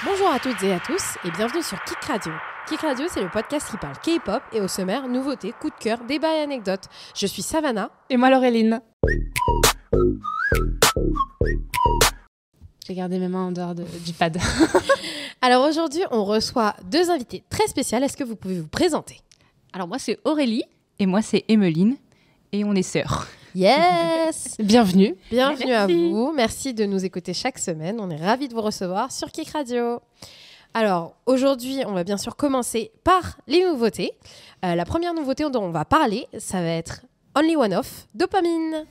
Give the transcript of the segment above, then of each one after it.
Bonjour à toutes et à tous et bienvenue sur Kik Radio. Kik Radio, c'est le podcast qui parle K-pop et au sommaire, nouveautés, coups de cœur, débats et anecdotes. Je suis Savannah. Et moi, Laureline. J'ai gardé mes mains en dehors du pad. Alors aujourd'hui, on reçoit deux invités très spéciales. Est-ce que vous pouvez vous présenter ? Alors moi, c'est Aurélie. Et moi, c'est Emeline. Et on est sœurs. Yes. Bienvenue. Bienvenue à vous. Merci de nous écouter chaque semaine. On est ravis de vous recevoir sur Kik Radio. Alors, aujourd'hui, on va bien sûr commencer par les nouveautés. La première nouveauté dont on va parler, ça va être Only One Of, Dopamine.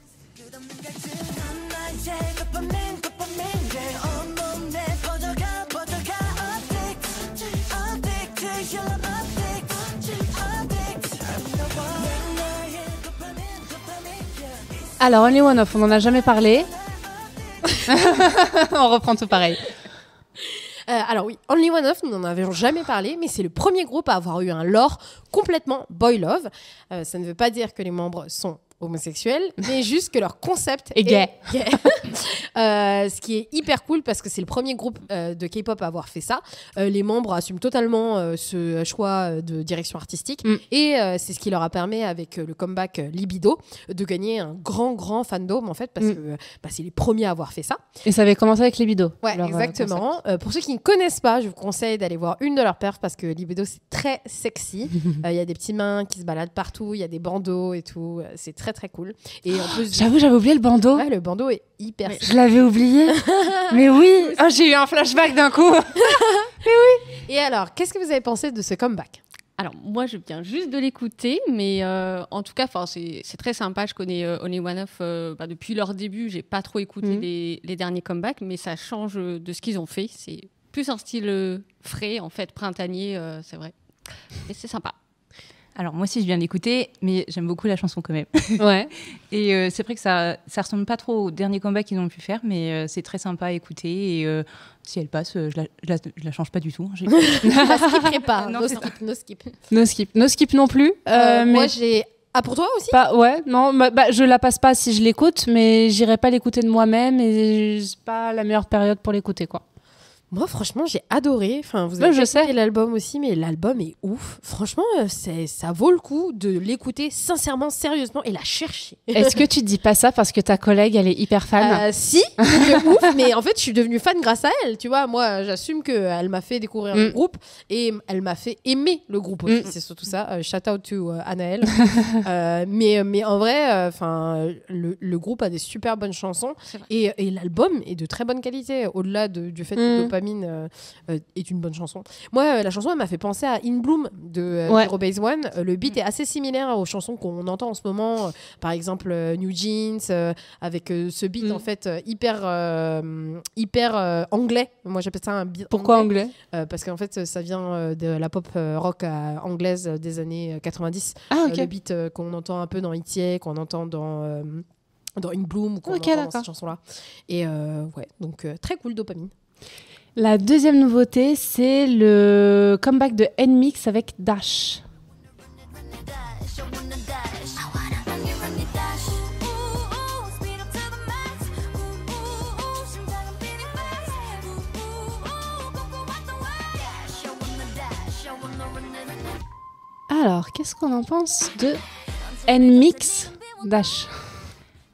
Alors, Only One Of, on n'en a jamais parlé. On reprend tout pareil. Alors oui, Only One Of, nous n'en avions jamais parlé, mais c'est le premier groupe à avoir eu un lore complètement boy love. Ça ne veut pas dire que les membres sont homosexuels, mais juste que leur concept est gay. Ce qui est hyper cool parce que c'est le premier groupe de K-pop à avoir fait ça. Les membres assument totalement ce choix de direction artistique et c'est ce qui leur a permis avec le comeback Libido de gagner un grand fandom en fait parce que c'est les premiers à avoir fait ça. Et ça avait commencé avec Libido. Ouais, exactement. Pour ceux qui ne connaissent pas, je vous conseille d'aller voir une de leurs perfs parce que Libido c'est très sexy. Il y a des petits mains qui se baladent partout, il y a des bandeaux et tout. C'est très cool. Et en plus, j'avais oublié le bandeau. Ouais, le bandeau est hyper. Je l'avais oublié. Mais oui. Oh, j'ai eu un flashback d'un coup. Mais oui. Et alors, qu'est-ce que vous avez pensé de ce comeback ? Alors moi, je viens juste de l'écouter, mais en tout cas, c'est très sympa. Je connais Only One Of depuis leur début. J'ai pas trop écouté les derniers comebacks, mais ça change de ce qu'ils ont fait. C'est plus un style frais, en fait, printanier, c'est vrai. Et c'est sympa. Alors moi aussi je viens d'écouter, mais j'aime beaucoup la chanson quand même. Ouais. Et c'est vrai que ça ressemble pas trop au dernier combat qu'ils ont pu faire, mais c'est très sympa à écouter. Et si elle passe, je la change pas du tout. Je la skipperai pas. No skip non plus. Moi j'ai. Ah, pour toi aussi ? Ouais, non, je la passe pas si je l'écoute, mais j'irai pas l'écouter de moi-même et c'est pas la meilleure période pour l'écouter, quoi. Moi, franchement, j'ai adoré. Enfin, vous avez écouté l'album aussi, mais l'album est ouf. Franchement, ça vaut le coup de l'écouter sincèrement, sérieusement et la chercher. Est-ce que tu dis pas ça parce que ta collègue, elle est hyper fan ? Si, de ouf. Mais en fait, je suis devenue fan grâce à elle. Tu vois, moi, j'assume qu'elle m'a fait découvrir le groupe et elle m'a fait aimer le groupe aussi. C'est surtout ça. Shout out to Anaël. mais en vrai, le groupe a des super bonnes chansons et l'album est de très bonne qualité. Au-delà du fait que Dopamine est une bonne chanson. Moi, la chanson, elle m'a fait penser à In Bloom de Zero Base One. Le beat est assez similaire aux chansons qu'on entend en ce moment. Par exemple, New Jeans, avec ce beat en fait hyper anglais. Moi, j'appelle ça un beat. Pourquoi anglais ? Parce qu'en fait, ça vient de la pop rock anglaise des années 90. Le beat qu'on entend un peu dans Itier, qu'on entend dans In Bloom, qu'on entend dans cette chanson-là. Et donc très cool, Dopamine. La deuxième nouveauté, c'est le comeback de NMIXX avec Dash. Alors, qu'est-ce qu'on en pense de NMIXX Dash ?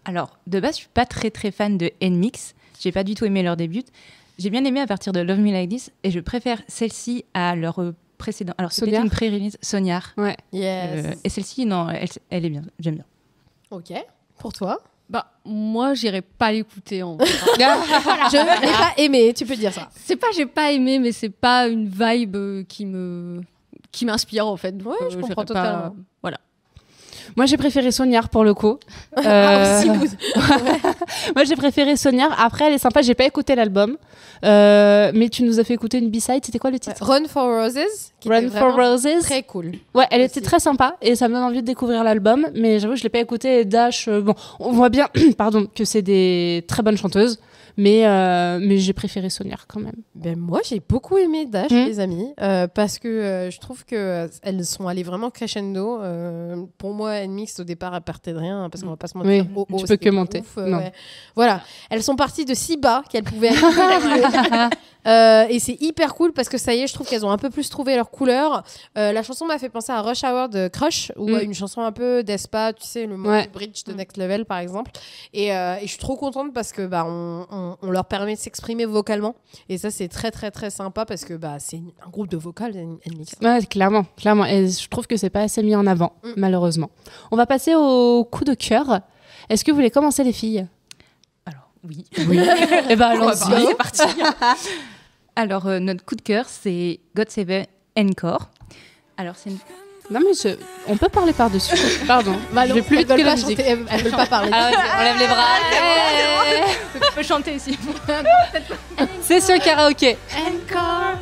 Alors, de base, je suis pas très fan de NMIXX. J'ai pas du tout aimé leur début. J'ai bien aimé à partir de Love Me Like This et je préfère celle-ci à leur précédent. Alors, c'était une pré-release, Sonyar. Ouais. Yes. Et celle-ci, non, elle est bien. J'aime bien. Ok. Pour toi ? Moi, j'irai pas l'écouter en vrai. Je n'ai pas aimé, tu peux dire ça. C'est pas j'ai pas aimé, mais c'est pas une vibe qui m'inspire en fait. Donc, je comprends totalement. Voilà. Moi, j'ai préféré Sonyar pour le coup. Moi, j'ai préféré Sonyar. Après, elle est sympa. J'ai pas écouté l'album, mais tu nous as fait écouter une B-side. C'était quoi le titre ? Run for Roses. Run for Roses. Très cool. Ouais, elle était très sympa et ça me donne envie de découvrir l'album. Mais j'avoue, je l'ai pas écouté. Dash, on voit bien, que c'est des très bonnes chanteuses. Mais j'ai préféré Sonyar quand même. Ben moi, j'ai beaucoup aimé Dash, les amis, parce que je trouve qu'elles sont allées vraiment crescendo. Pour moi, NMIXX, au départ, elles partaient de rien, parce qu'on va pas se mentir. Oui, tu peux que monter. Ouais. Voilà, elles sont parties de si bas qu'elles pouvaient aller. Et c'est hyper cool parce que ça y est, je trouve qu'elles ont un peu plus trouvé leur couleur. La chanson m'a fait penser à Rush Hour de Crush, ou une chanson un peu d'Espa, tu sais, le mot bridge de Next Level par exemple. Et je suis trop contente parce que on leur permet de s'exprimer vocalement. Et ça, c'est très très très sympa parce que c'est un groupe de vocales. Ouais, clairement. Et je trouve que c'est pas assez mis en avant, malheureusement. On va passer au coup de cœur. Est-ce que vous voulez commencer, les filles ? Alors, oui. Et ben allons-y. C'est parti. Alors, notre coup de cœur, c'est GOT7 Encore. Alors, c'est une... Non, mais on peut parler par-dessus. Pardon. Je vais plus vite que la musique. Elles veulent pas parler. On lève les bras. Je peux chanter aussi. Session karaoké. Encore.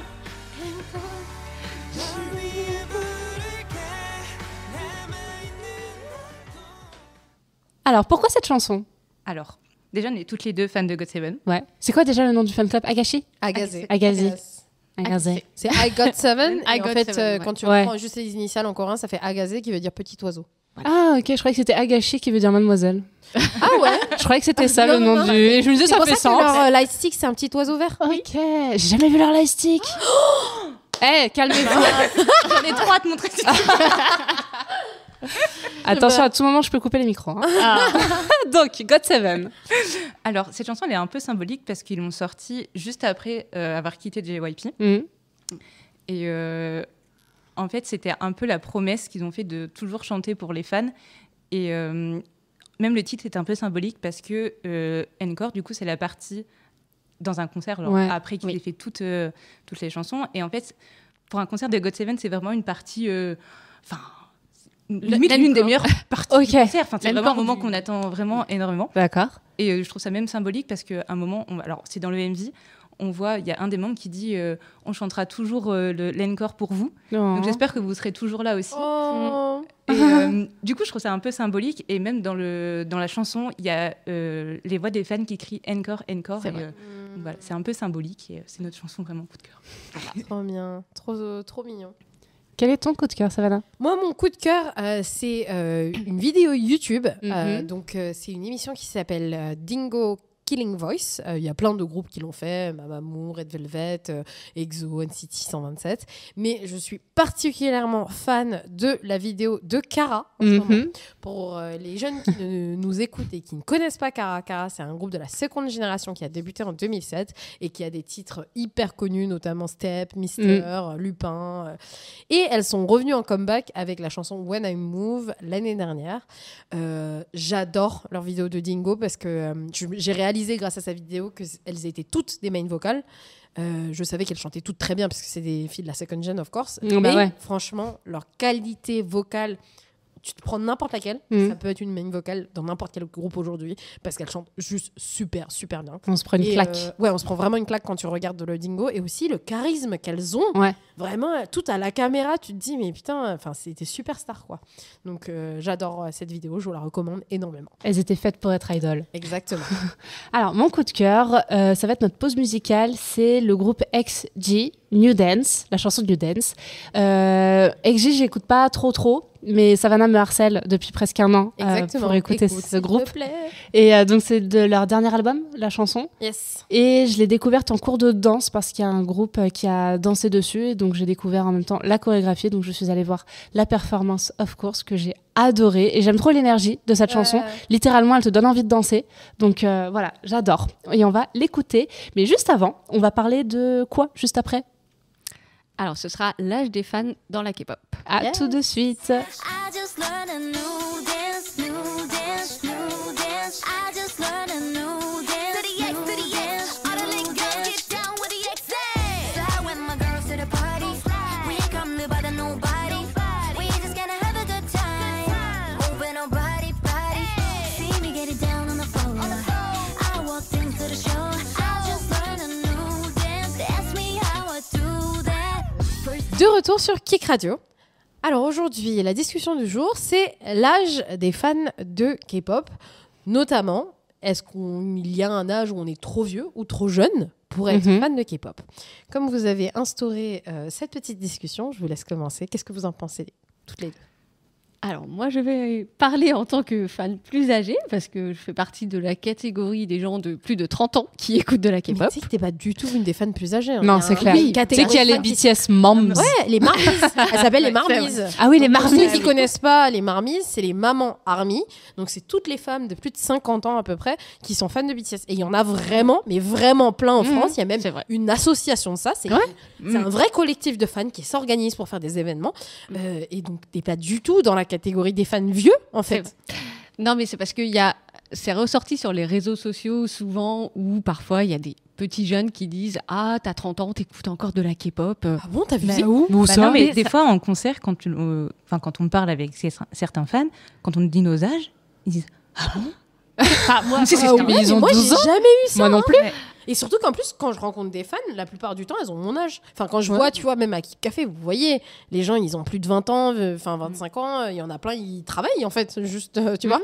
Alors, pourquoi cette chanson ? Alors, déjà, on est toutes les deux fans de GOT7. Ouais. C'est quoi déjà le nom du fan club ? Agashi ? Agazé. C'est I Got Seven. I Et en Got fait, Seven, quand tu reprends juste les initiales en coréen, ça fait Agazé qui veut dire petit oiseau. Ah, ok, je croyais que c'était Agashi qui veut dire mademoiselle. Ah ouais. Je croyais que c'était ça le nom du... Et je me disais, ça fait sens. Leur light stick, c'est un petit oiseau vert. Ok, j'ai jamais vu leur light stick. Calmez-vous. J'en ai trop à te montrer. Attention, à tout moment, je peux couper les micros. Donc, GOT7. Alors, cette chanson, elle est un peu symbolique parce qu'ils l'ont sortie juste après avoir quitté JYP. Et en fait, c'était un peu la promesse qu'ils ont fait de toujours chanter pour les fans. Et même le titre est un peu symbolique parce que Encore, du coup, c'est la partie dans un concert après qu'il ait fait toutes les chansons. Et en fait, pour un concert de GOT7, c'est vraiment une partie... limite l'une des meilleures parties du concert. C'est vraiment un moment qu'on attend vraiment énormément. D'accord. Et je trouve ça même symbolique parce qu'à un moment, alors c'est dans le MV, on voit, il y a un des membres qui dit on chantera toujours l'encore pour vous. Donc j'espère que vous serez toujours là aussi. Et du coup, je trouve ça un peu symbolique. Et même dans la chanson, il y a les voix des fans qui crient encore, encore. C'est vrai. Voilà, c'est un peu symbolique et c'est notre chanson vraiment coup de cœur. Trop bien, trop mignon. Quel est ton coup de cœur, Savannah ? Moi, mon coup de cœur, c'est une vidéo YouTube. Donc, c'est une émission qui s'appelle Dingo Killing Voice. Il y a plein de groupes qui l'ont fait, Mamamoo, Red Velvet, EXO, NCT 127. Mais je suis particulièrement fan de la vidéo de Kara en ce moment. Pour les jeunes qui nous écoutent et qui ne connaissent pas Kara, Kara, c'est un groupe de la seconde génération qui a débuté en 2007 et qui a des titres hyper connus, notamment Step, Mister, Lupin. Et elles sont revenues en comeback avec la chanson When I Move l'année dernière. J'adore leur vidéo de Dingo parce que j'ai réalisé grâce à sa vidéo qu'elles étaient toutes des main vocales. Je savais qu'elles chantaient toutes très bien parce que c'est des filles de la second gen, of course. Mais franchement, leur qualité vocale, tu te prends n'importe laquelle, ça peut être une main vocale dans n'importe quel groupe aujourd'hui parce qu'elles chantent juste super bien. On se prend une claque. On se prend vraiment une claque quand tu regardes le Dingo et aussi le charisme qu'elles ont. Vraiment, tout à la caméra, tu te dis mais putain, c'était superstar quoi. Donc j'adore cette vidéo, je vous la recommande énormément. Elles étaient faites pour être idoles. Exactement. Alors mon coup de cœur, ça va être notre pause musicale, c'est le groupe XG, New Dance, la chanson New Dance. XG, j'écoute pas trop. Mais Savannah me harcèle depuis presque un an pour écouter ce groupe. Et donc, c'est de leur dernier album, la chanson. Yes. Et je l'ai découverte en cours de danse parce qu'il y a un groupe qui a dansé dessus. Et donc, j'ai découvert en même temps la chorégraphie. Donc, je suis allée voir la performance, of course, que j'ai adorée. Et j'aime trop l'énergie de cette chanson. Littéralement, elle te donne envie de danser. Donc, voilà, j'adore. Et on va l'écouter. Mais juste avant, on va parler de quoi juste après ? Alors, ce sera l'âge des fans dans la K-pop. Tout de suite. De retour sur Kik Radio. Alors aujourd'hui, la discussion du jour, c'est l'âge des fans de K-pop. Notamment, est-ce qu'il y a un âge où on est trop vieux ou trop jeune pour être fan de K-pop ? Comme vous avez instauré cette petite discussion, je vous laisse commencer. Qu'est-ce que vous en pensez toutes les deux ? Alors, moi, je vais parler en tant que fan plus âgé, parce que je fais partie de la catégorie des gens de plus de 30 ans qui écoutent de la K-pop. Mais tu sais que t'es pas du tout une des fans plus âgées. Hein. Non, c'est clair. Oui, tu sais qu'il y a les BTS Moms. Ouais, les marmises. Elles s'appellent les marmises. Ah oui, les Pour marmises. ceux qui connaissent pas les marmises, c'est les mamans ARMY. Donc, c'est toutes les femmes de plus de 50 ans à peu près qui sont fans de BTS. Et il y en a vraiment, mais vraiment plein en France. Il y a même une association de ça. C'est un vrai collectif de fans qui s'organise pour faire des événements. Et donc, t'es pas du tout dans la catégorie des fans vieux, en fait. Non, mais c'est parce que c'est ressorti sur les réseaux sociaux souvent, où parfois il y a des petits jeunes qui disent « Ah, t'as 30 ans, t'écoutes encore de la K-pop. » Ah bon, t'as vu ça où non, mais des fois en concert, quand on parle avec certains fans, quand on dit nos âges, ils disent « Ah bon ?» Moi, ils ont moi 12 j'ai ans. jamais eu ça. Moi non plus. Et surtout qu'en plus, quand je rencontre des fans, la plupart du temps, elles ont mon âge. Enfin, quand je vois, tu vois, même à Kip Café, vous voyez, les gens, ils ont plus de 20 ans, 25 ans. Il y en a plein, ils travaillent, en fait, juste, tu vois.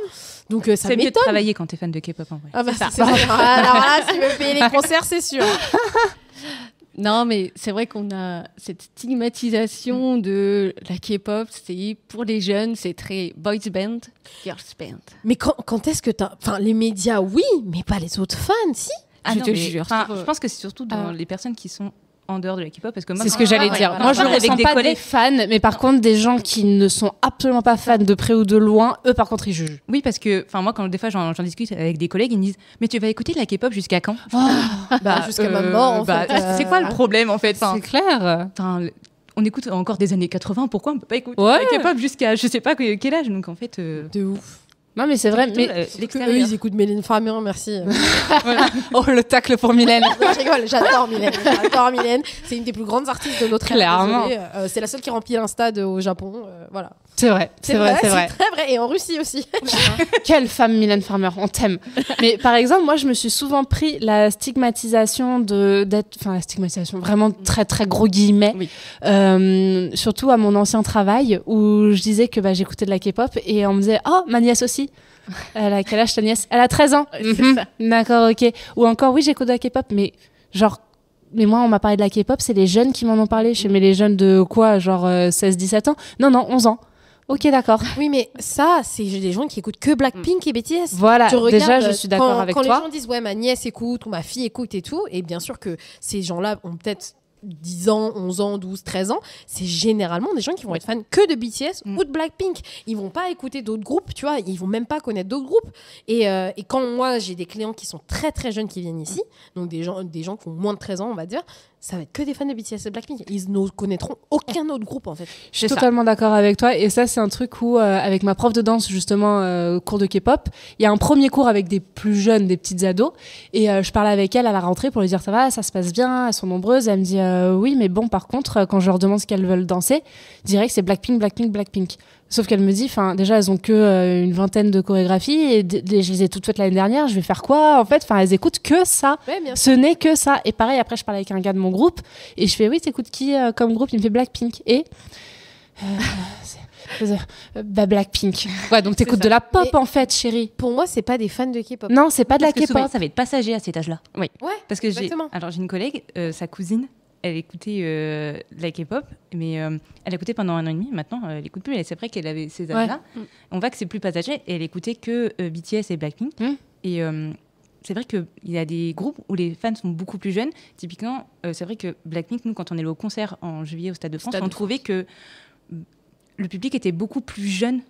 Donc, ça c'est mieux de travailler quand t'es fan de K-pop, en vrai. Ah bah, c'est vrai. Alors là, s'ils veulent payer les concerts, c'est sûr. Non, mais c'est vrai qu'on a cette stigmatisation de la K-pop, c'est pour les jeunes, c'est très boys band, girls band. Mais quand est-ce que Enfin, les médias, oui, mais pas les autres fans, si. Je te jure. Je pense que c'est surtout dans les personnes qui sont en dehors de la K-pop, parce que moi, c'est ce que j'allais dire. Moi, je ne ressens pas des fans, mais par contre, des gens qui ne sont absolument pas fans de près ou de loin, eux, par contre, ils jugent. Oui, parce que, moi, quand des fois j'en discute avec des collègues, ils me disent « Mais tu vas écouter de la K-pop jusqu'à quand ?» Jusqu'à ma mort, en fait. C'est quoi le problème, en fait? C'est clair. On écoute encore des années 80, pourquoi on peut pas écouter la K-pop jusqu'à je sais pas quel âge? Donc en fait, de ouf. Non, mais c'est vrai. Mais eux, ils écoutent Mylène Farmer, merci. Oh, le tacle pour Mylène. Non, je rigole, j'adore Mylène. C'est une des plus grandes artistes de notre ère. Clairement. C'est la seule qui remplit un stade au Japon. Voilà. C'est vrai. C'est très vrai. Et en Russie aussi. Quelle femme, Mylène Farmer, on t'aime. Mais par exemple, moi, je me suis souvent pris la stigmatisation la stigmatisation, vraiment très, très gros guillemets. Oui. Surtout à mon ancien travail, où je disais que j'écoutais de la K-pop et on me disait « Oh, ma nièce aussi !» Elle a quel âge ta nièce? Elle a 13 ans. C'est ça. D'accord, ok. Ou encore, oui, j'écoute de la K-pop, mais genre... Mais moi, on m'a parlé de la K-pop, c'est les jeunes qui m'en ont parlé. Mais les jeunes de quoi? Genre 16-17 ans? Non, 11 ans. Ok, d'accord. Oui, mais ça, c'est des gens qui écoutent que Blackpink et BTS. Voilà, déjà, je suis d'accord avec toi. Quand les gens disent, ouais, ma nièce écoute ou ma fille écoute et tout, et bien sûr que ces gens-là ont peut-être 10 ans, 11 ans, 12, 13 ans, c'est généralement des gens qui vont être fans que de BTS ou de Blackpink. Ils vont pas écouter d'autres groupes, tu vois, ils vont même pas connaître d'autres groupes. Et quand moi, j'ai des clients qui sont très très jeunes qui viennent ici, donc des gens qui ont moins de 13 ans, on va dire, ça va être que des fans de BTS et Blackpink. Ils ne connaîtront aucun autre groupe, en fait. Je suis totalement d'accord avec toi. Et ça, c'est un truc où, avec ma prof de danse, justement, cours de K-pop, il y a un premier cours avec des plus jeunes, des petites ados. Et je parlais avec elle à la rentrée pour lui dire, ça va, ça se passe bien, elles sont nombreuses. Et elle me dit, oui, mais bon, par contre, quand je leur demande ce qu'elles veulent danser, je dirais que c'est Blackpink, Blackpink, Blackpink. Sauf qu'elle me dit, déjà, elles ont que une vingtaine de chorégraphies et je les ai toutes faites l'année dernière. Je vais faire quoi, en fait? Elles écoutent que ça. Ouais, ce n'est que ça. Et pareil, après, je parlais avec un gars de mon groupe et je fais, oui, t'écoutes qui comme groupe? Il me fait Blackpink. Et Blackpink. Ouais, donc t'écoutes de la pop, en fait, chérie. Pour moi, c'est pas des fans de K-pop. Non, c'est pas de la K-pop. Souvent, ça va être passager à cet âge-là. Oui. Ouais. Parce que j'ai une collègue, sa cousine, elle écoutait de la K-pop, mais elle écoutait pendant 1 an et demi. Maintenant, elle n'écoute plus. C'est vrai qu'elle avait ces âges-là. Ouais. On voit que c'est plus passager. Et elle écoutait que BTS et Blackpink. Et c'est vrai qu'il y a des groupes où les fans sont beaucoup plus jeunes. Typiquement, c'est vrai que Blackpink, nous, quand on est allé au concert en juillet au Stade de France, on trouvait que le public était beaucoup plus jeune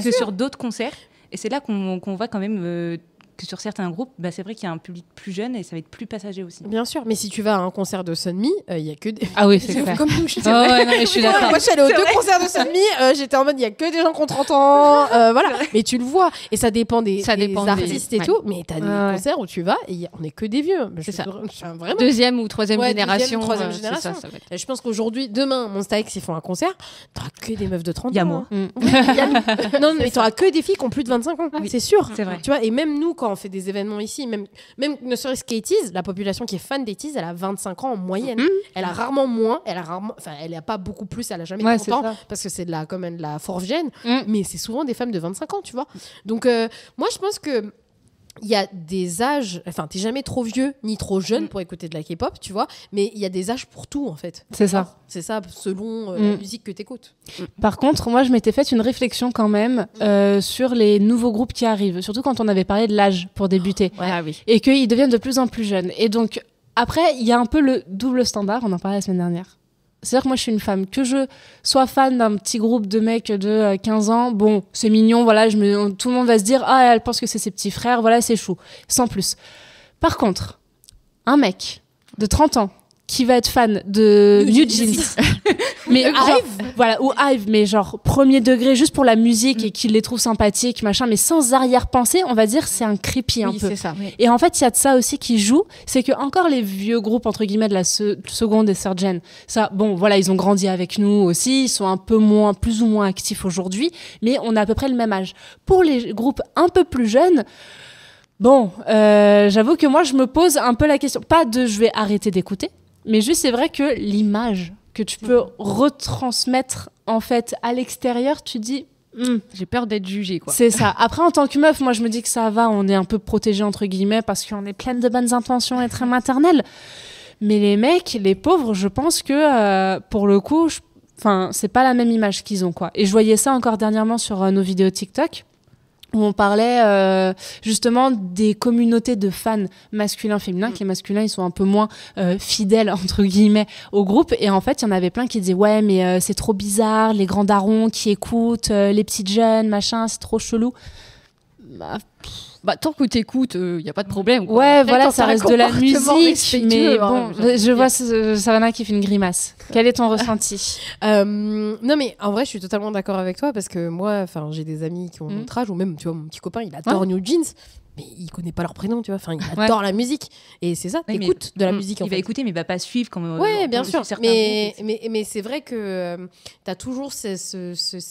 que sur d'autres concerts. Et c'est là qu'on voit quand même... que sur certains groupes, c'est vrai qu'il y a un public plus jeune et ça va être plus passager aussi. Bien sûr, mais si tu vas à un concert de Sunmi, il y a que des... Ah oui, c'est clair. Comme nous, je suis mais je suis d'accord. Moi, je suis allée aux 2 concerts de Sunmi, j'étais en mode, il y a que des gens qui ont 30 ans, voilà. Mais tu le vois, et ça dépend des artistes et tout, mais t'as des concerts où tu vas et on est que des vieux. C'est ça. Vraiment. Deuxième ou troisième génération. Troisième génération. Ça je pense qu'aujourd'hui, demain, Monsta X, ils font un concert, t'auras que des meufs de 30 ans. Il y a moi. Non, mais t'auras que des filles qui ont plus de 25 ans, c'est sûr. C'est vrai. Tu vois, et même nous, quand on fait des événements ici, même ne serait-ce qu'Ateez, la population qui est fan d'Ateez, elle a 25 ans en moyenne. Elle a rarement moins, elle a pas beaucoup plus, elle a jamais 30 ans parce que c'est de la forgène, mais c'est souvent des femmes de 25 ans, tu vois. Donc moi je pense que il y a des âges, enfin, t'es jamais trop vieux ni trop jeune pour écouter de la K-pop, tu vois, mais il y a des âges pour tout, en fait. C'est ça. C'est ça, selon la musique que t'écoutes. Par contre, moi, je m'étais fait une réflexion quand même sur les nouveaux groupes qui arrivent, surtout quand on avait parlé de l'âge pour débuter, et qu'ils deviennent de plus en plus jeunes. Et donc, après, il y a un peu le double standard, on en parlait la semaine dernière. C'est-à-dire que moi, je suis une femme. Que je sois fan d'un petit groupe de mecs de 15 ans, bon, c'est mignon, voilà, tout le monde va se dire « Ah, elle pense que c'est ses petits frères, voilà, c'est chou. » Sans plus. Par contre, un mec de 30 ans qui va être fan de New Jeans, mais Hive, voilà, ou Hive, mais genre premier degré juste pour la musique et qu'il les trouve sympathiques, machin, mais sans arrière-pensée, on va dire c'est un creepy un peu. C'est ça. Et en fait, il y a de ça aussi qui joue, c'est que encore les vieux groupes entre guillemets de la seconde et third gen, ça, bon, voilà, ils ont grandi avec nous aussi, ils sont un peu moins, plus ou moins actifs aujourd'hui, mais on a à peu près le même âge. Pour les groupes un peu plus jeunes. Bon, j'avoue que moi je me pose un peu la question, pas de je vais arrêter d'écouter. Mais juste, c'est vrai que l'image que tu peux retransmettre en fait à l'extérieur, tu dis j'ai peur d'être jugée, quoi. C'est ça. Après, en tant que meuf, moi je me dis que ça va, on est un peu protégé entre guillemets parce qu'on est pleine de bonnes intentions et très maternelle. Mais les mecs, les pauvres, je pense que pour le coup, c'est pas la même image qu'ils ont, quoi. Et je voyais ça encore dernièrement sur nos vidéos TikTok, où on parlait justement des communautés de fans masculins, féminins, que les masculins, ils sont un peu moins fidèles, entre guillemets, au groupe. Et en fait, il y en avait plein qui disaient « Ouais, mais c'est trop bizarre, les grands darons qui écoutent, les petites jeunes, machin, c'est trop chelou. » Tant que t'écoutes, il n'y a pas de problème, quoi. Ouais, après, voilà, ça reste de la musique, mais bon, je vois Savannah qui fait une grimace. Quel est ton ressenti? Non, mais en vrai, je suis totalement d'accord avec toi parce que moi, j'ai des amis qui ont notre âge, ou même, tu vois, mon petit copain, il adore New Jeans, mais il connaît pas leur prénom, tu vois. Enfin, il adore la musique. Et c'est ça, t'écoutes de la musique, il va écouter, mais il va pas suivre comme. Ouais, bien sûr. Mais c'est vrai que t'as toujours ces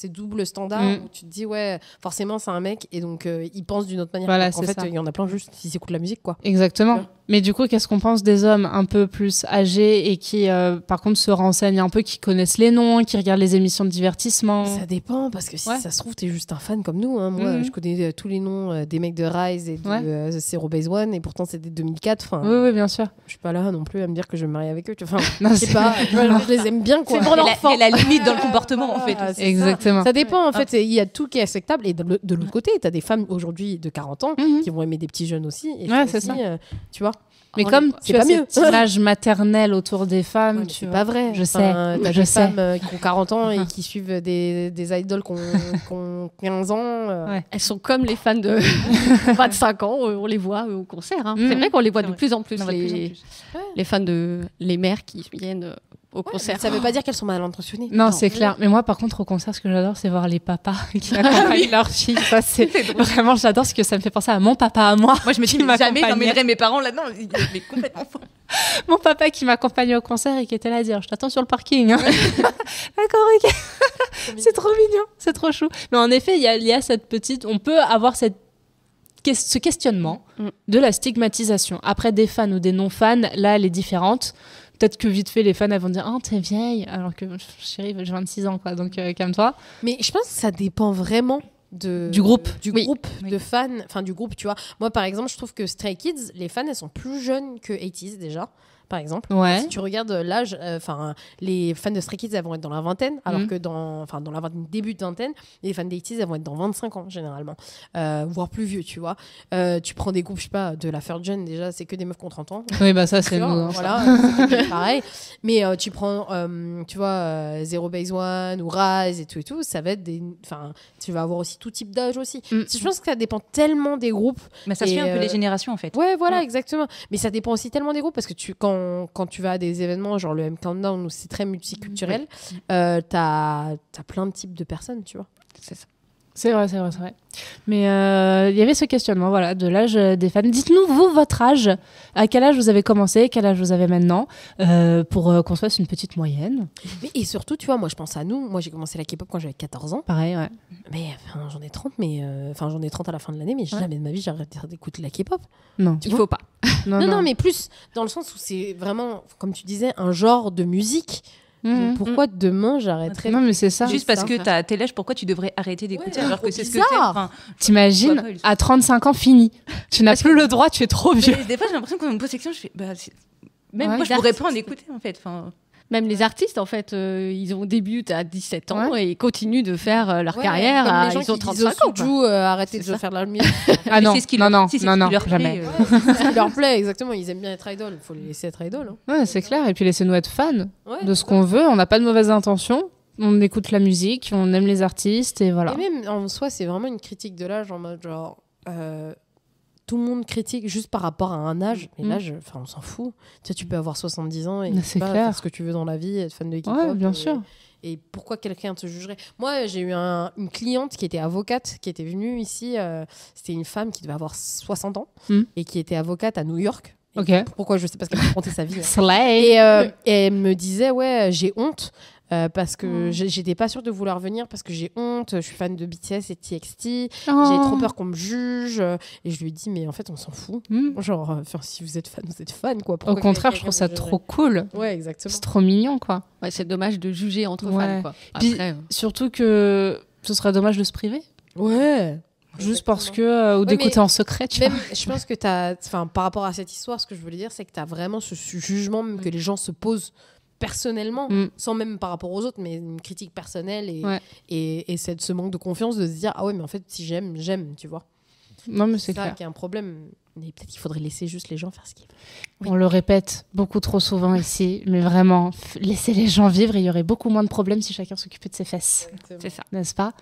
doubles standards où tu te dis, ouais, forcément, c'est un mec, et donc il pense d'une autre manière. Voilà, en fait, il y en a plein juste qui écoutent la musique, quoi. Exactement. Mais du coup, qu'est-ce qu'on pense des hommes un peu plus âgés et qui, par contre, se renseignent un peu, qui connaissent les noms, qui regardent les émissions de divertissement? Ça dépend, parce que si ça se trouve, t'es juste un fan comme nous. Hein. Moi, je connais tous les noms des mecs de Rise et de Zero Base One, et pourtant, c'était 2004. Oui, bien sûr. Je suis pas là non plus à me dire que je vais me marier avec eux. Enfin, je sais pas, je les aime bien, quoi. C'est mon enfant. Il y a la limite dans le comportement, en fait. Exactement. Ça dépend, en fait. Il y a tout qui est acceptable. Et de l'autre côté, t'as des femmes aujourd'hui de 40 ans qui vont aimer des petits jeunes aussi. Et c'est ça. Tu vois. Mais comme tu as cette image maternelle autour des femmes, c'est pas vrai. Je sais. T'as des femmes qui ont 40 ans et qui suivent des idoles qui ont 15 ans. Elles sont comme les fans de 25 ans. On les voit au concert. Hein. C'est vrai qu'on les voit de plus en plus. Les fans les mères qui viennent au concert. Ça veut pas dire qu'elles sont mal intentionnées. Non, c'est clair. Mais moi, par contre, au concert, ce que j'adore, c'est voir les papas qui accompagnent leurs filles. Ça, c'est vraiment, j'adore, parce que ça me fait penser à mon papa à moi. Moi, je me dis, jamais j'emmènerais mes parents là-dedans. Mais complètement faux. Mon papa qui m'accompagnait au concert et qui était là à dire, je t'attends sur le parking. Hein. D'accord, ok. C'est trop mignon, c'est trop chou. Mais en effet, il y a cette petite, on peut avoir ce questionnement de la stigmatisation. Après, des fans ou des non-fans, là, elle est différente. Peut-être que vite fait, les fans vont dire « Oh, t'es vieille !» alors que, chérie, j'ai 26 ans, quoi, donc calme-toi. Mais je pense que ça dépend vraiment du groupe. De fans, enfin du groupe, tu vois. Moi, par exemple, je trouve que Stray Kids, les fans, elles sont plus jeunes que 80s déjà. Par exemple, si tu regardes l'âge, les fans de Stray Kids, elles vont être dans la vingtaine, alors que dans la vingtaine, début de vingtaine, les fans d'80s, elles vont être dans 25 ans généralement, voire plus vieux, tu vois. Tu prends des groupes, je sais pas, de la third gen, déjà, c'est que des meufs qui ont 30 ans. Oui, bah ça, c'est nous. Voilà, c'est pareil. Mais tu prends, tu vois, Zero Base One ou Rise et tout, ça va être tu vas avoir aussi tout type d'âge aussi. Je pense que ça dépend tellement des groupes. Mais ça suit un peu les générations, en fait. Ouais, voilà, exactement. Mais ça dépend aussi tellement des groupes, parce que quand tu vas à des événements genre le M Countdown où c'est très multiculturel, t'as plein de types de personnes, tu vois. C'est ça. C'est vrai. Mais il y avait ce questionnement, voilà, de l'âge des fans. Dites-nous, vous, votre âge. À quel âge vous avez commencé? Quel âge vous avez maintenant? Pour qu'on se fasse une petite moyenne. Et surtout, tu vois, moi, je pense à nous. Moi, j'ai commencé la K-pop quand j'avais 14 ans. Pareil, ouais. Mais j'en ai 30, j'en ai 30 à la fin de l'année, mais jamais de ma vie, j'arrête d'écouter la K-pop. Non. Il faut pas. Non, mais plus dans le sens où c'est vraiment, comme tu disais, un genre de musique Donc, pourquoi demain j'arrêterais? Non, mais c'est ça. Juste parce que t'as tel âge, pourquoi tu devrais arrêter d'écouter alors que c'est ce que bizarre. T'imagines, à 35 ans, fini. Tu n'as plus le droit, tu es trop vieux. Des fois, j'ai l'impression qu'on me pose section, je fais même moi, je pourrais pas en écouter en fait. Même les artistes, en fait, ils ont débuté à 17 ans et continuent de faire leur carrière à les gens ils ont qui 35 ans. Arrêtez de faire de la musique. Ah non, non, jamais. C'est ce qui leur plaît, exactement. Ils aiment bien être idol. Il faut les laisser être idol. Hein. Ouais, c'est clair. Et puis laissez-nous être fans de ce qu'on veut. On n'a pas de mauvaises intentions. On écoute la musique, on aime les artistes et voilà. Et même en soi, c'est vraiment une critique de l'âge en mode genre. Tout le monde critique juste par rapport à un âge. Mais l'âge, on s'en fout. Tu peux avoir 70 ans et faire ce que tu veux dans la vie, être fan de K-pop. Ouais, bien sûr. Et pourquoi quelqu'un te jugerait? Moi, j'ai eu une cliente qui était avocate, qui était venue ici. C'était une femme qui devait avoir 60 ans et qui était avocate à New York. Pourquoi? Je sais pas, parce qu'elle m'a raconté sa vie. Et elle me disait, ouais, j'ai honte. Parce que j'étais pas sûre de vouloir venir parce que j'ai honte, je suis fan de BTS et TXT, j'ai trop peur qu'on me juge et je lui ai dit mais en fait on s'en fout, genre si vous êtes fan quoi. Au contraire je trouve ça trop cool. Ouais exactement. C'est trop mignon quoi. Ouais, c'est dommage de juger entre fans quoi. Après, puis, surtout que ce serait dommage de se priver. Ouais. Juste parce que ou d'écouter en secret tu vois. Je pense que par rapport à cette histoire, ce que je voulais dire c'est que t'as vraiment ce jugement même que les gens se posent personnellement, sans même par rapport aux autres, mais une critique personnelle et ce manque de confiance de se dire ah ouais mais en fait si j'aime, tu vois. Non mais c'est ça clair. qui est un problème. Mais peut-être qu'il faudrait laisser juste les gens faire ce qu'ils veulent. On le répète beaucoup trop souvent ici, mais vraiment, laisser les gens vivre et il y aurait beaucoup moins de problèmes si chacun s'occupait de ses fesses. C'est ça. N'est-ce pas?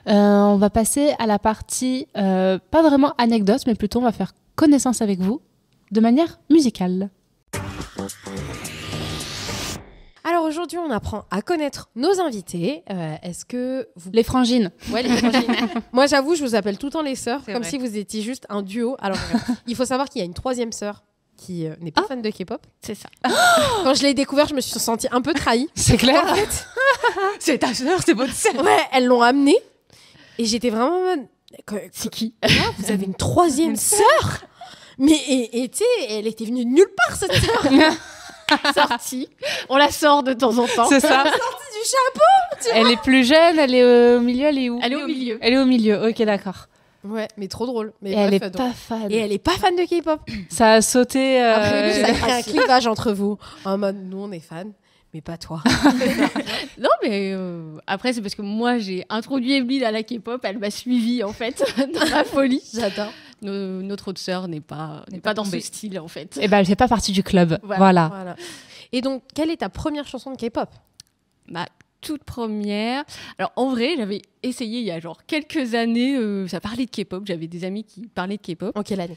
On va passer à la partie, pas vraiment anecdote, mais plutôt on va faire connaissance avec vous de manière musicale. Alors aujourd'hui, on apprend à connaître nos invités. Est-ce que vous... Les frangines. Ouais, les frangines. Moi, j'avoue, je vous appelle tout le temps les sœurs, C'est comme vrai. si vous étiez juste un duo. Alors, il faut savoir qu'il y a une troisième sœur qui n'est pas fan de K-pop. C'est ça. Quand je l'ai découvert, je me suis sentie un peu trahie. C'est clair. En fait, C'est ta sœur, c'est votre sœur. ouais, elles l'ont amenée. Et j'étais vraiment... C'est qui? Vous avez une troisième sœur? Mais, et tu sais, elle était venue de nulle part, cette sœur. Sortie. On la sort de temps en temps. C'est ça. Du chapeau. Elle est plus jeune, elle est au milieu, elle est où? Elle est au milieu. Elle est au milieu, ok d'accord. Ouais, mais trop drôle. Mais Et bref, elle est donc- pas fan. Et elle est pas fan de K-pop. Ça a sauté. Après, ça a créé un clivage entre vous. En mode, nous, on est fans, mais pas toi. Non, mais après, c'est parce que moi, j'ai introduit Evelyne à la K-pop. Elle m'a suivie, en fait, dans ma folie. J'adore. Notre autre sœur n'est pas dans ce style, en fait. Eh ben, elle fait pas partie du club. Voilà. Voilà. Et donc, quelle est ta première chanson de K-pop? Ma toute première... Alors, en vrai, j'avais essayé il y a genre quelques années. Ça parlait de K-pop. J'avais des amis qui parlaient de K-pop. En quelle année?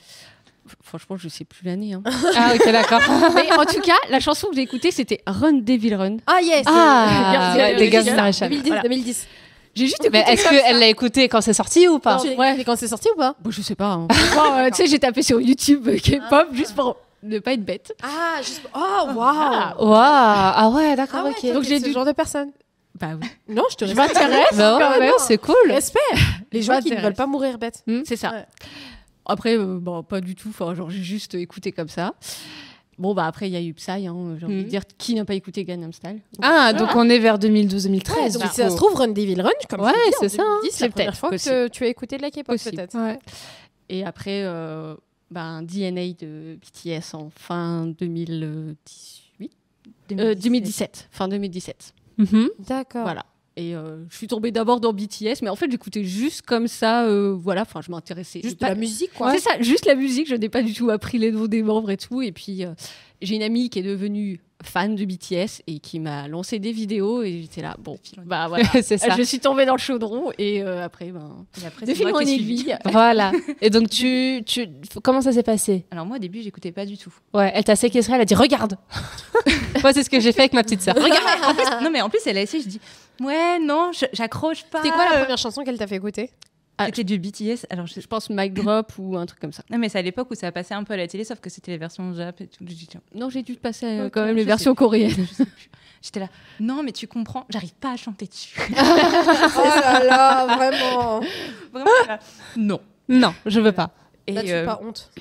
Franchement, je sais plus l'année. Hein. Ah ok d'accord. Mais en tout cas, la chanson que j'ai écoutée, c'était Run Devil Run. Ah yes. Ah, ouais, des Girls' Girls' Generation. 2010. Voilà. 2010. J'ai juste écouté Mais est-ce comme ça. qu'elle l'a écouté quand c'est sorti ou pas? Ouais. Et quand c'est sorti ou pas? Bon, je sais pas. Hein. Franchement, tu sais, j'ai tapé sur YouTube K-pop juste pour ne pas être bête. Ah, juste. Oh, waouh. Voilà. Waouh. Ah ouais d'accord Ah ouais, ok. donc j'ai ce genre de personne. Bah oui. Non, je te Je respecte. m'intéresse Bah quand ouais, même. c'est cool. Respect. Les gens qui ne m'intéresse. veulent pas mourir bêtes. C'est ça. Ouais. Après, bon, pas du tout. Enfin, genre, j'ai juste écouté comme ça. Bon, bah après, il y a eu Psy. Hein, j'ai envie de dire, qui n'a pas écouté Gangnam Style? Ah donc on est vers 2012-2013. Ouais, donc du si ça coup. se trouve, Run Devil Run, comme Ouais, je c'est te dis, ça, en hein. 2010, C'est c'est la première peut-être fois que possible. tu as écouté de la K-pop, Possible. peut-être. Ouais. Et après, ben, DNA de BTS en fin 2018. 2017. Fin 2017. Mhm. D'accord. Voilà. Et je suis tombée d'abord dans BTS, mais en fait, j'écoutais juste comme ça. Voilà, enfin, je m'intéressais. Juste de pas- la musique, quoi. C'est ça, juste la musique. Je n'ai pas du tout appris les noms des membres et tout. Et puis, j'ai une amie qui est devenue fan de BTS et qui m'a lancé des vidéos. Et j'étais là, bon, bah voilà. C'est ça. Je suis tombée dans le chaudron. Et après, ben, Et après, de c'est fil moi en qui ai suivi. aiguille. Voilà. Et donc comment ça s'est passé? Alors moi au début j'écoutais pas du tout. Ouais, elle t'a séquestré, elle a dit regarde. Moi c'est ce que j'ai fait avec ma petite sœur. Regarde. Non mais en plus elle a essayé, je dis ouais non j'accroche pas. C'était quoi la première chanson qu'elle t'a fait écouter? C'était du BTS. Alors Je pense Mic Drop ou un truc comme ça. non mais c'est à l'époque où ça a passé un peu à la télé sauf que c'était les versions Jap et tout. Je dis, tiens, Non, j'ai dû passer Ok, quand même les je versions sais. coréennes. je sais plus. J'étais là non mais tu comprends j'arrive pas à chanter dessus. Oh là là, vraiment. Vraiment là, non. Non, je veux pas. Et N'as-tu pas honte?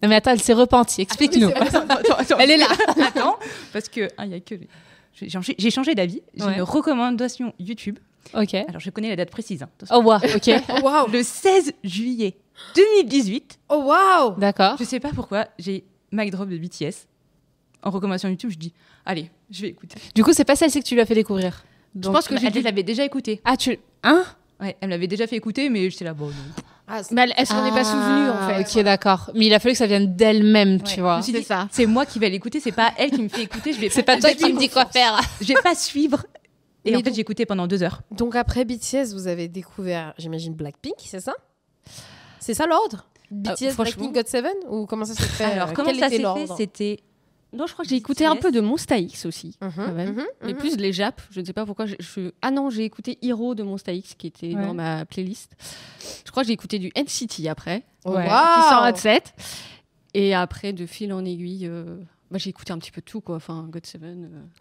Non mais attends, elle s'est repentie, explique-nous. attends, Elle est là. Attends parce que il y a que les... J'ai changé d'avis. J'ai une recommandation YouTube. Ok. Alors, je connais la date précise. Oh, wow. Ok. Oh, waouh. Le 16 juillet 2018. Oh, waouh. D'accord. Je sais pas pourquoi, j'ai Mic Drop de BTS. En recommandation YouTube, je dis, allez, je vais écouter. Du coup, c'est pas celle-ci que tu lui as fait découvrir. Je pense que elle l'avait déjà écoutée. Ah, Hein? Ouais, elle me l'avait déjà fait écouter, mais j'étais là, bon, non. Mais elle s'en est pas souvenue, en fait. Ok, d'accord. Mais il a fallu que ça vienne d'elle-même, tu vois. Je me suis dit, c'est moi qui vais l'écouter, c'est pas elle qui me fait écouter. C'est pas toi qui me dis quoi faire. Je vais pas suivre. Et Mais en fait, j'ai écouté pendant 2 heures. Donc après BTS, vous avez découvert, j'imagine, Blackpink, c'est ça? C'est ça l'ordre? BTS, Blackpink, GOT7? Ou comment ça s'est fait? Alors, comment Quel ça était s'est l'ordre? fait? C'était... Non, je crois que j'ai écouté un peu de Monsta X aussi. Mhm, mhm, Mais mhm. plus les Japs, je ne sais pas pourquoi. Ah non, j'ai écouté Hero de Monsta X qui était dans ma playlist. Je crois que j'ai écouté du NCT après, Oh, Ouais. qui waouh. sort à 7. Et après, de fil en aiguille, j'ai écouté un petit peu de tout, quoi. Enfin, GOT7.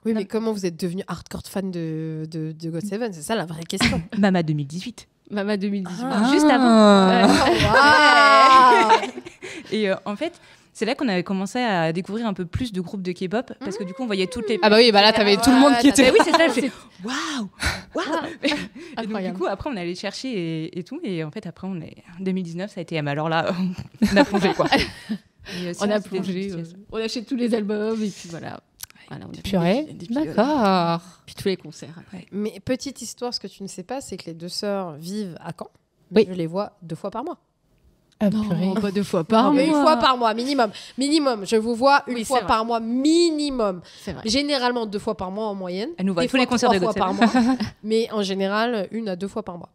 Oui, mais comment vous êtes devenu hardcore fan de GOT7? C'est ça la vraie question. Mama 2018. Mama 2018. Juste avant. Ouais. Waouh. Et en fait, c'est là qu'on avait commencé à découvrir un peu plus de groupes de K-pop, parce que du coup, on voyait toutes les... Ah bah oui, bah là, t'avais tout le monde qui était... Oui, c'est ça, je fais waouh, waouh. Et donc, du Incroyable. coup, après, on allait chercher et tout. Et en fait, après, en 2019, ça a été... Mais alors là, on a plongé, quoi. Et, On sinon, a c'était plongé, BTS. on achète tous les albums et puis voilà. Voilà, on a Purée. D'accord. Puis tous les concerts après. Mais petite histoire, ce que tu ne sais pas, c'est que les deux sœurs vivent à Caen. Oui. Je les vois 2 fois par mois. Ah, purée. pas 2 fois par Mais mois. 1 fois par mois, minimum. Minimum. Je vous vois une Oui, fois c'est vrai. par mois, minimum. C'est vrai. Généralement 2 fois par mois en moyenne. Elle nous voit, Des il faut les fois, concerts de 3 fois GOT7. par mois. Mais en général, 1 à 2 fois par mois.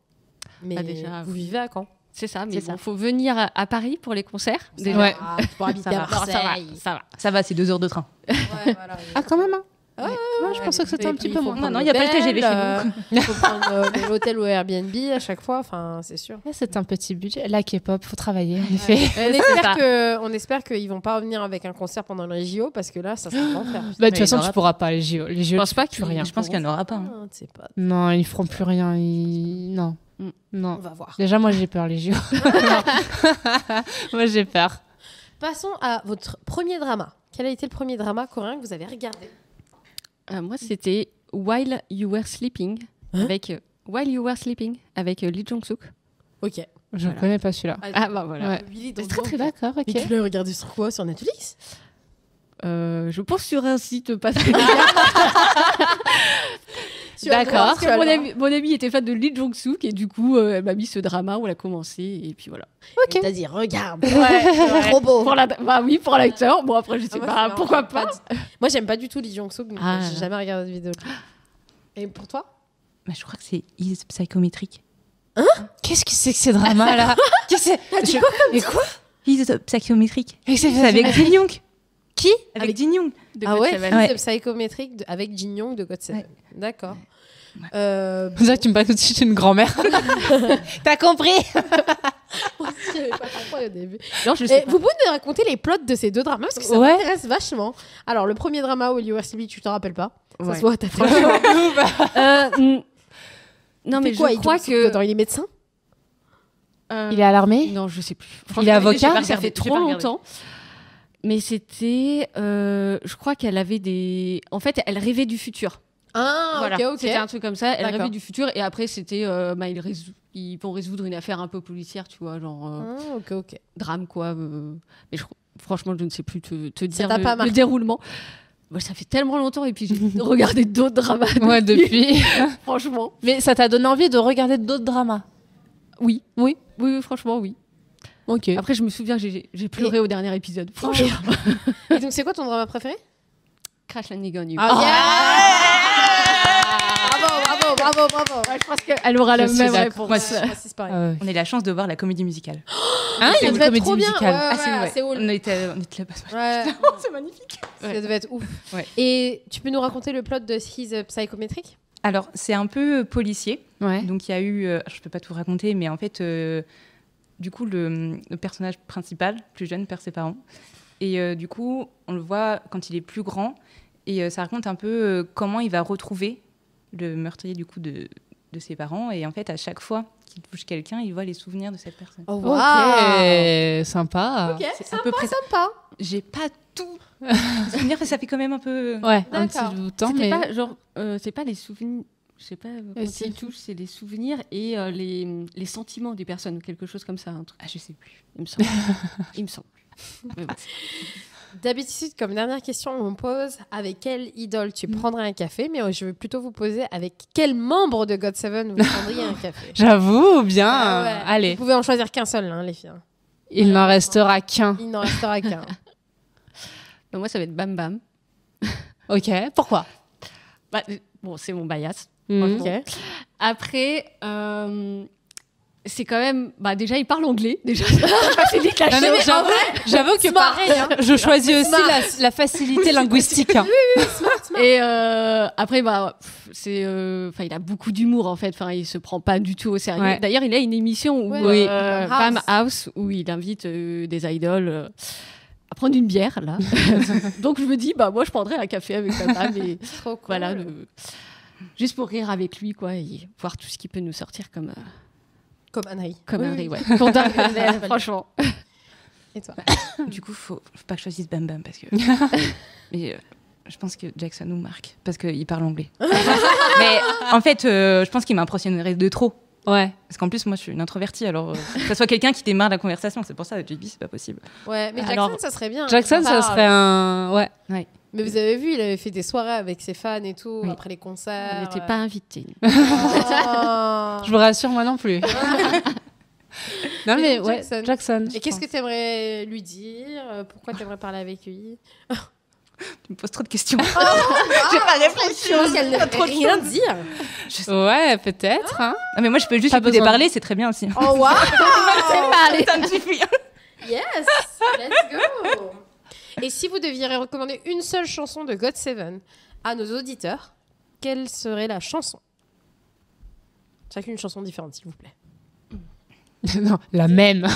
Mais Ah, déjà, vous vivez à Caen. C'est ça, mais C'est bon, ça. faut venir à Paris pour les concerts. Déjà. Ouais. Pour habiter à va. Marseille. Ça va. Ça va, c'est 2 heures de train. Ouais, voilà. Ah, quand même, hein. Ouais, je pensais que c'était un petit peu moins. Non, il y a pas le TGV chez nous. Il faut prendre l'hôtel ou Airbnb à chaque fois, enfin, c'est sûr. Ouais, c'est un petit budget. La K-pop, faut travailler, en effet. On espère qu'ils vont pas revenir avec un concert pendant le JO parce que là, ça sera l'enfer. Bah, de Mais toute façon, il y en tu aura pourras pas, les JO. Les JO, Je pense tu pas peux plus rien. Je pense qu'il n'y en aura pas. hein. Ah, tu sais pas. Non, ils feront plus rien. Non. Mm. On Non. va voir. Déjà, moi, j'ai peur, les JO. Moi, j'ai peur. Passons à votre premier drama. Quel a été le premier drama coréen que vous avez regardé? Moi, c'était While You Were Sleeping avec Lee Jong-suk. Ok. Je ne connais pas celui-là. Ah bah voilà. Ouais. Billy, C'est très très bien. D'accord, ok. Mais tu l'as regardé sur quoi? Sur Netflix? Je pense sur un site pas très D'accord. Parce que mon ami était fan de Lee Jong-suk et du coup, elle m'a mis ce drama, on l'a commencé et puis voilà. Ok. T'as dit, regarde. Ouais, trop beau. Bah oui, pour l'acteur. Bon, après, je sais Ah, moi, pas, c'est pourquoi vraiment pas. Moi, j'aime pas du tout Lee Jong-suk, donc Ah. j'ai jamais regardé de vidéo. Et pour toi? Bah, je crois que c'est Is Psychometric. Qu'est-ce que c'est que ces dramas là? Qu'est-ce que c'est? Mais quoi? Is Psychometric. Et c'est C'est avec Jin Young. Qui? Avec Jin Young. De Ah ouais, GOT7. Ouais. c'est psychométrique avec Jin Young de GOT7. Ouais. D'accord. C'est ça que tu me parles tout de suite une grand-mère. T'as compris? J'avais pas compris au début. Non, je Et sais pas. vous pouvez nous raconter les plots de ces 2 dramas parce que ça Ouais. m'intéresse vachement. Alors, le premier drama, Will You Were Sleeping, tu t'en rappelles pas? Ça Ouais. se voit, t'as fait. Non, mais quoi, je crois que. Dedans, il est médecin? Il est à l'armée? Non, je sais plus. Il est avocat? j'ai pas regardé, J'ai ça fait pas trop regardé. longtemps. Mais c'était. Je crois qu'elle avait des. En fait, elle rêvait du futur. Ah, Voilà. ok, ok. C'était un truc comme ça. Elle D'accord. rêvait du futur et après, c'était. Ils vont résoudre une affaire un peu policière, tu vois, genre Ah, ok, ok. drame, quoi. Mais franchement, je ne sais plus te dire t'a pas le marqué? déroulement. Moi, ça fait tellement longtemps et puis j'ai regardé d'autres dramas. Ouais, depuis. Franchement. Mais ça t'a donné envie de regarder d'autres dramas? Oui. Oui. Oui, franchement, oui. Ok. Après, je me souviens, j'ai pleuré au dernier épisode. Franchement. Et donc, c'est quoi ton drama préféré? Crash Landing on You. Bravo, bravo, bravo. Ouais, je pense qu'elle aura la Je suis même d'accord. réponse. Ouais, c'est pareil. Ah ouais. On a eu la chance de voir la comédie musicale. Hein, il y a Ça une devait être comédie trop bien. musicale. Ouais, Ah, c'est ouais, ouais. Séoul. On était là-bas. Ouais. C'est magnifique. Ça devait être ouf. Ouais. Et tu peux nous raconter le plot de His Psychometric? Alors, c'est un peu policier. Ouais. Donc, il y a eu... je peux pas tout raconter, mais en fait, du coup, le personnage principal, plus jeune, perd ses parents. Et du coup, on le voit quand il est plus grand. Et ça raconte un peu comment il va retrouver le meurtrier, du coup, de ses parents. Et en fait, à chaque fois qu'il touche quelqu'un, il voit les souvenirs de cette personne. Oh, Ok, sympa. Ok, C'est sympa, à peu près ça. sympa. J'ai pas tout souvenir, ça fait quand même un peu... Ouais, un D'accord. petit bout de temps, C'était mais... pas genre, c'est pas les souvenirs. Je sais pas quand si. il touche, c'est les souvenirs et les sentiments des personnes, quelque chose comme ça. Un truc. Ah, je sais plus. Il me semble. Il me semble. Mais bon. D'habitude, comme dernière question, on me pose avec quelle idole tu prendrais un café, mais je vais plutôt vous poser avec quel membre de GOT7 vous prendriez un café. J'avoue, bien. Ah ouais. Allez, Vous pouvez en choisir qu'un seul, hein, les filles. il n'en restera qu'un. Il n'en restera qu'un. Donc moi, ça va être Bam Bam. Ok, pourquoi Bah, bon, c'est mon bias. Mhm. franchement. Après, c'est quand même... Bah, déjà, il parle anglais. Déjà, ça facilite la Non, mais chose. j'avoue que pareil, hein, je choisis aussi la facilité linguistique. Hein. Et après, bah, c'est, il a beaucoup d'humour en fait. Enfin, il se prend pas du tout au sérieux. Ouais. D'ailleurs, il a une émission où, Ouais. Bam House, où il invite des idoles à prendre une bière là. Donc je me dis, bah moi, je prendrais un café avec Bam Bam et Trop cool. voilà, juste pour rire avec lui, quoi, et voir tout ce qui peut nous sortir comme Comme Anne-Marie. comme Oui, un oui. riz, ouais. Franchement. Et toi? Du coup, faut pas que je choisisse Bam Bam parce que... Mais je pense que Jackson ou Mark, parce qu'il parle anglais. Mais en fait, je pense qu'il m'impressionnerait de trop. Ouais. Parce qu'en plus, moi, je suis une introvertie, alors que ça soit quelqu'un qui démarre la conversation, c'est pour ça, JB, c'est pas possible. Ouais, mais Jackson, Alors, ça serait bien. Jackson, Il ça parle. serait un... Ouais. Mais vous avez vu, il avait fait des soirées avec ses fans et tout, Oui. après les On concerts. n'était pas invités. Oh. Je vous rassure, moi non plus. Non, mais donc, ouais, Jackson. Jackson. Et qu'est-ce que tu aimerais lui dire? Pourquoi tu aimerais parler avec lui? Tu me poses trop de questions. J'ai pas réfléchi. Je pense qu'elle ne peut rien dire. Ouais, peut-être. Hein. Ah, mais moi, je peux juste Pas écouter besoin. parler, c'est très bien aussi. Oh waouh! Ça me suffit. Yes! Let's go! Et si vous deviez recommander une seule chanson de GOT7 à nos auditeurs, quelle serait la chanson? Chacune une chanson différente, s'il vous plaît. Non, la même.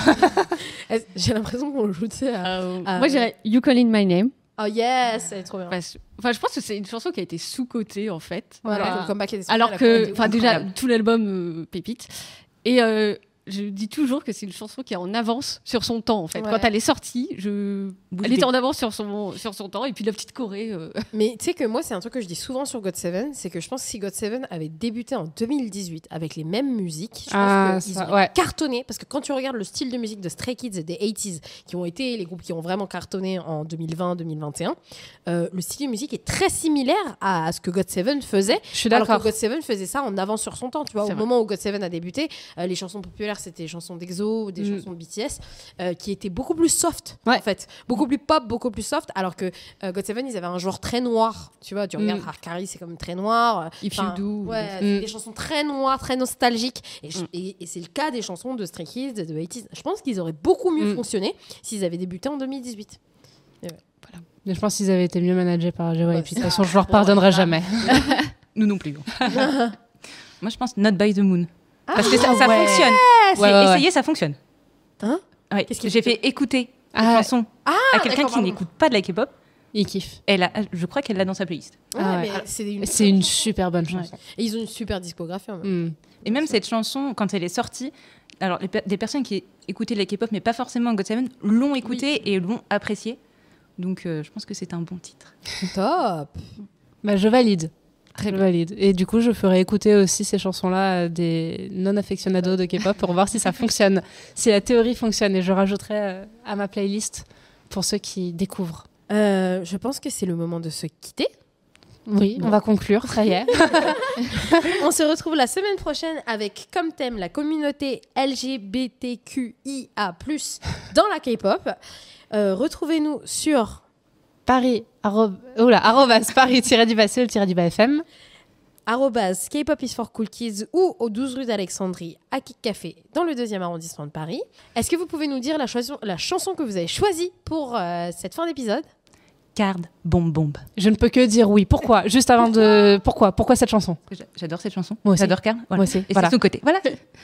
J'ai l'impression qu'on joue, tu sais, à... Moi, j'irais You Calling My Name. Oh yes! Elle est trop bien. Enfin, je pense que c'est une chanson qui a été sous-cotée, en fait. Voilà, Voilà. le comeback était super, Alors la que, prod était enfin, déjà, incroyable. tout l'album pépite. Et je dis toujours que c'est une chanson qui est en avance sur son temps, en fait. Ouais. Quand elle est sortie, elle était en avance sur son temps. Et puis la petite Corée. Mais tu sais que moi, c'est un truc que je dis souvent sur GOT7, c'est que je pense que si GOT7 avait débuté en 2018 avec les mêmes musiques, je pense qu'ils ça, auraient ouais. cartonné. Parce que quand tu regardes le style de musique de Stray Kids et des 80s, qui ont été les groupes qui ont vraiment cartonné en 2020-2021, le style de musique est très similaire à ce que GOT7 faisait. Je suis Alors d'accord. que GOT7 faisait ça en avance sur son temps. Tu vois, C'est au vrai. moment où GOT7 a débuté, les chansons populaires, c'était des chansons d'EXO ou des chansons de BTS qui étaient beaucoup plus soft, Ouais. en fait. Beaucoup plus pop, beaucoup plus soft. Alors que GOT7, ils avaient un genre très noir. Tu vois, tu regardes Harkari, c'est comme très noir. If Enfin, You Do. Ouais, c'est des chansons très noires, très nostalgiques. Et c'est le cas des chansons de Stray Kids, de 80s. Je pense qu'ils auraient beaucoup mieux fonctionné s'ils avaient débuté en 2018. Mais je pense qu'ils avaient été mieux managés par JYP. Ouais, De toute façon, je leur pardonnerai jamais. Nous non plus. Moi, je pense Not by the Moon. Parce que ça ouais. fonctionne. Ouais, ouais, Essayez, ça fonctionne. Hein Ouais. Qu'est-ce qui J'ai fait fait écouter Ah, la chanson à quelqu'un d'accord, qui pardon. n'écoute pas de la K-pop. Ils kiffent. Je crois qu'elle l'a dans sa playlist. Ouais, Ah ouais. mais c'est C'est une super bonne chanson. Et ils ont une super discographie. En même. Mm. Et même cette chanson, quand elle est sortie, alors des personnes qui écoutaient de la K-pop, mais pas forcément GOT7, l'ont écoutée et l'ont appréciée. Donc je pense que c'est un bon titre. Top. Bah, je valide. Très Je bien. valide. Et du coup, je ferai écouter aussi ces chansons-là à des non-aficionados de K-pop pour voir si ça fonctionne, si la théorie fonctionne. Et je rajouterai à ma playlist pour ceux qui découvrent. Je pense que c'est le moment de se quitter. Oui, on va conclure, ça y est. On se retrouve la semaine prochaine avec comme thème la communauté LGBTQIA+, dans la K-pop. Retrouvez-nous sur Paris, Paris-Paris-FM. @K-pop is for cool kids ou au 12 rue d'Alexandrie à Kick Café dans le 2e arrondissement de Paris. Est-ce que vous pouvez nous dire la chanson que vous avez choisie pour cette fin d'épisode? Card Bomb Bomb. Je ne peux que dire oui. Pourquoi? Juste avant de... Pourquoi cette chanson? J'adore cette chanson. Moi aussi. J'adore Card. Voilà. Moi aussi. Et Voilà. c'est son côté. Voilà.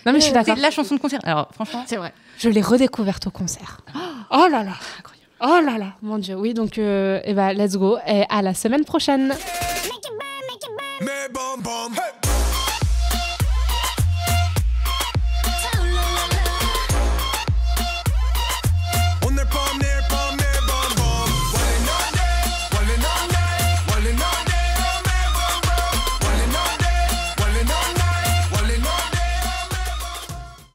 Non, mais je suis d'accord. C'est la chanson de concert. Alors franchement, C'est vrai. Je l'ai redécouverte au concert. Oh là là. incroyable. Oh là là. Mon Dieu. Oui, donc, let's go. Et à la semaine prochaine. Me bum bum.